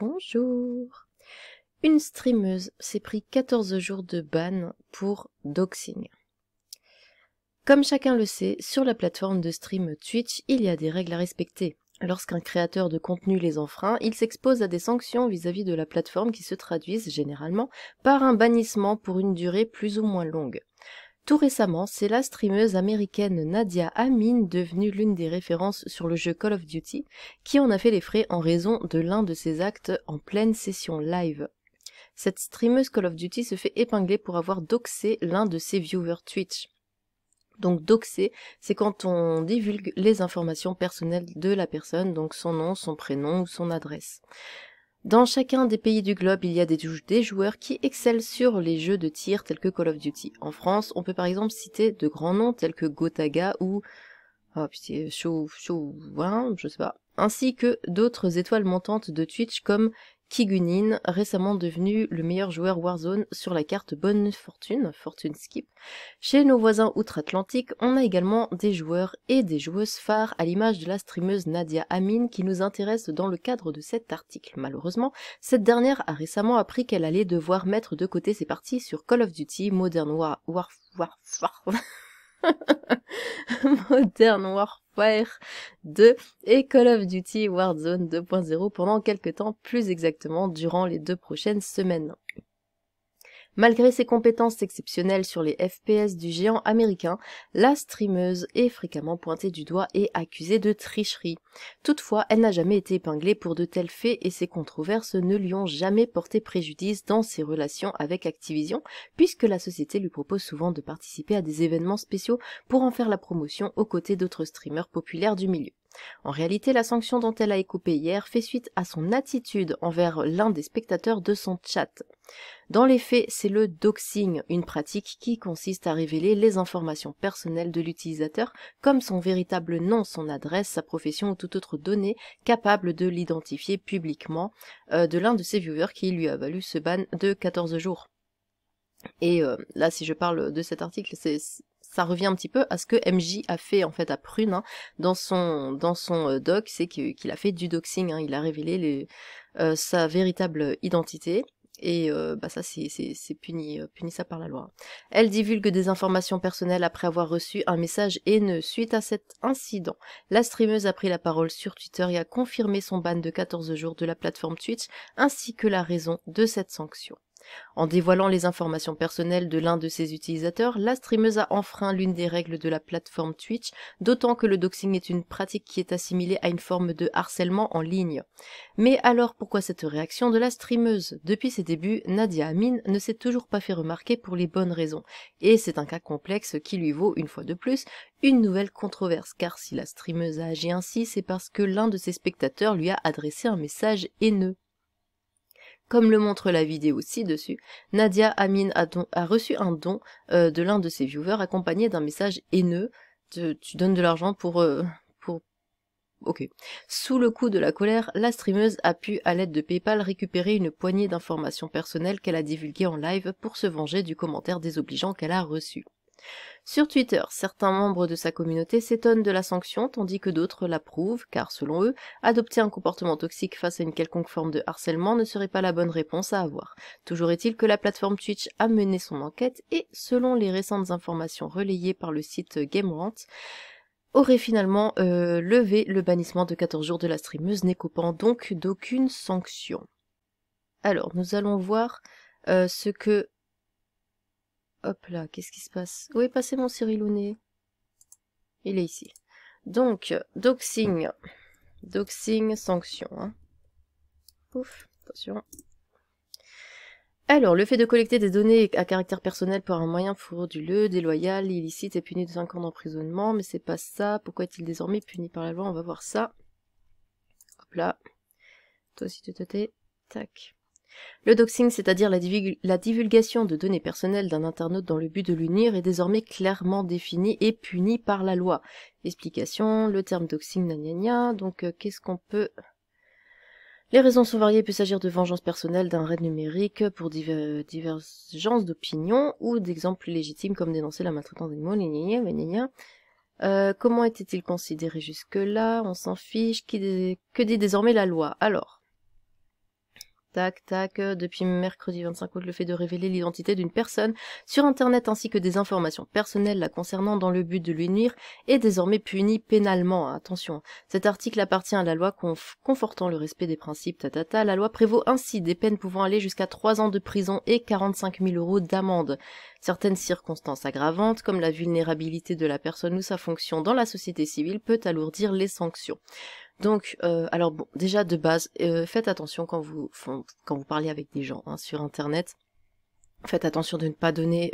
Bonjour. Une streameuse s'est pris 14 jours de ban pour doxing. Comme chacun le sait, sur la plateforme de stream Twitch, il y a des règles à respecter. Lorsqu'un créateur de contenu les enfreint, il s'expose à des sanctions vis-à-vis de la plateforme qui se traduisent généralement par un bannissement pour une durée plus ou moins longue. Tout récemment, c'est la streameuse américaine Nadia Amin, devenue l'une des références sur le jeu Call of Duty, qui en a fait les frais en raison de l'un de ses actes en pleine session live. Cette streameuse Call of Duty se fait épingler pour avoir doxé l'un de ses viewers Twitch. Donc doxer, c'est quand on divulgue les informations personnelles de la personne, donc son nom, son prénom ou son adresse. Dans chacun des pays du globe, il y a des joueurs qui excellent sur les jeux de tir tels que Call of Duty. En France, on peut par exemple citer de grands noms tels que Gotaga ou je sais pas, ainsi que d'autres étoiles montantes de Twitch comme Kigunin, récemment devenu le meilleur joueur Warzone sur la carte Bonne Fortune, Fortune Skip. Chez nos voisins outre-Atlantique, on a également des joueurs et des joueuses phares à l'image de la streameuse Nadia Amin qui nous intéresse dans le cadre de cet article. Malheureusement, cette dernière a récemment appris qu'elle allait devoir mettre de côté ses parties sur Call of Duty Modern Warfare 2 et Call of Duty Warzone 2.0 pendant quelques temps, plus exactement durant les 2 prochaines semaines. Malgré ses compétences exceptionnelles sur les FPS du géant américain, la streameuse est fréquemment pointée du doigt et accusée de tricherie. Toutefois, elle n'a jamais été épinglée pour de tels faits et ces controverses ne lui ont jamais porté préjudice dans ses relations avec Activision, puisque la société lui propose souvent de participer à des événements spéciaux pour en faire la promotion aux côtés d'autres streamers populaires du milieu. En réalité, la sanction dont elle a écopé hier fait suite à son attitude envers l'un des spectateurs de son chat. Dans les faits, c'est le doxing, une pratique qui consiste à révéler les informations personnelles de l'utilisateur, comme son véritable nom, son adresse, sa profession ou toute autre donnée capable de l'identifier publiquement de l'un de ses viewers qui lui a valu ce ban de 14 jours. Et là, si je parle de cet article, ça revient un petit peu à ce que MJ a fait en fait à Prune hein, dans son doc, c'est qu'il a fait du doxing, hein, il a révélé sa véritable identité. Et ça c'est puni ça par la loi. Elle divulgue des informations personnelles après avoir reçu un message haineux. Suite à cet incident, la streameuse a pris la parole sur Twitter et a confirmé son ban de 14 jours de la plateforme Twitch, ainsi que la raison de cette sanction. En dévoilant les informations personnelles de l'un de ses utilisateurs, la streameuse a enfreint l'une des règles de la plateforme Twitch, d'autant que le doxing est une pratique qui est assimilée à une forme de harcèlement en ligne. Mais alors pourquoi cette réaction de la streameuse? Depuis ses débuts, Nadia Amin ne s'est toujours pas fait remarquer pour les bonnes raisons, et c'est un cas complexe qui lui vaut, une fois de plus, une nouvelle controverse, car si la streameuse a agi ainsi, c'est parce que l'un de ses spectateurs lui a adressé un message haineux. Comme le montre la vidéo ci-dessus, Nadia Amin a reçu un don de l'un de ses viewers accompagné d'un message haineux. Tu donnes de l'argent pour... Ok. Sous le coup de la colère, la streameuse a pu, à l'aide de PayPal, récupérer une poignée d'informations personnelles qu'elle a divulguées en live pour se venger du commentaire désobligeant qu'elle a reçu. Sur Twitter, certains membres de sa communauté s'étonnent de la sanction, tandis que d'autres l'approuvent, car selon eux, adopter un comportement toxique face à une quelconque forme de harcèlement ne serait pas la bonne réponse à avoir. Toujours est-il que la plateforme Twitch a mené son enquête et, selon les récentes informations relayées par le site GameRant, aurait finalement levé le bannissement de 14 jours de la streameuse, n'écopant donc d'aucune sanction. Alors, nous allons voir ce que... Hop là, qu'est-ce qui se passe? Où est passé mon Cyrillounet? Il est ici. Donc, doxing. Doxing, sanction. Hein. Ouf, attention. Alors, le fait de collecter des données à caractère personnel par un moyen frauduleux, déloyal, illicite est puni de 5 ans d'emprisonnement, mais c'est pas ça. Pourquoi est-il désormais puni par la loi? On va voir ça. Hop là. Toi aussi tu te tais. Tac. Le doxing, c'est-à-dire la divulgation de données personnelles d'un internaute dans le but de l'unir, est désormais clairement défini et puni par la loi. Explication, le terme doxing, donc qu'est-ce qu'on peut... Les raisons sont variées, il peut s'agir de vengeance personnelle, d'un raid numérique, pour divergence d'opinion, ou d'exemples légitimes comme dénoncer la maltraitance d'animaux, comment était-il considéré jusque-là? On s'en fiche, que dit désormais la loi? Alors... Tac, tac, depuis mercredi 25 août, le fait de révéler l'identité d'une personne sur Internet ainsi que des informations personnelles la concernant dans le but de lui nuire est désormais puni pénalement. Attention, cet article appartient à la loi confortant le respect des principes tatata. La loi prévaut ainsi des peines pouvant aller jusqu'à 3 ans de prison et 45 000 € d'amende. Certaines circonstances aggravantes, comme la vulnérabilité de la personne ou sa fonction dans la société civile, peut alourdir les sanctions. Donc, alors bon, déjà de base, faites attention quand vous parlez avec des gens sur Internet. Faites attention de ne pas donner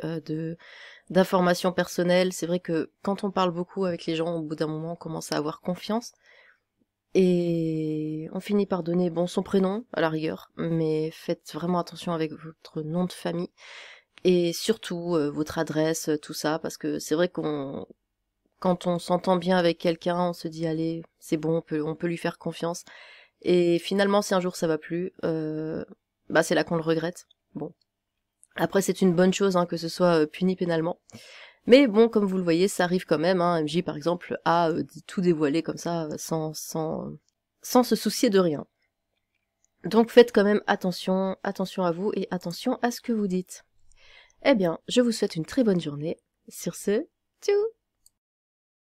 d'informations personnelles. C'est vrai que quand on parle beaucoup avec les gens, au bout d'un moment, on commence à avoir confiance. Et on finit par donner, bon, son prénom, à la rigueur, mais faites vraiment attention avec votre nom de famille. Et surtout, votre adresse, tout ça, parce que c'est vrai quand on s'entend bien avec quelqu'un, on se dit allez, c'est bon, on peut lui faire confiance. Et finalement, si un jour ça va plus, c'est là qu'on le regrette. Bon. Après, c'est une bonne chose que ce soit puni pénalement. Mais bon, comme vous le voyez, ça arrive quand même. MJ, par exemple, a tout dévoilé comme ça, sans se soucier de rien. Donc faites quand même attention à vous et attention à ce que vous dites. Eh bien, je vous souhaite une très bonne journée. Sur ce, tchou!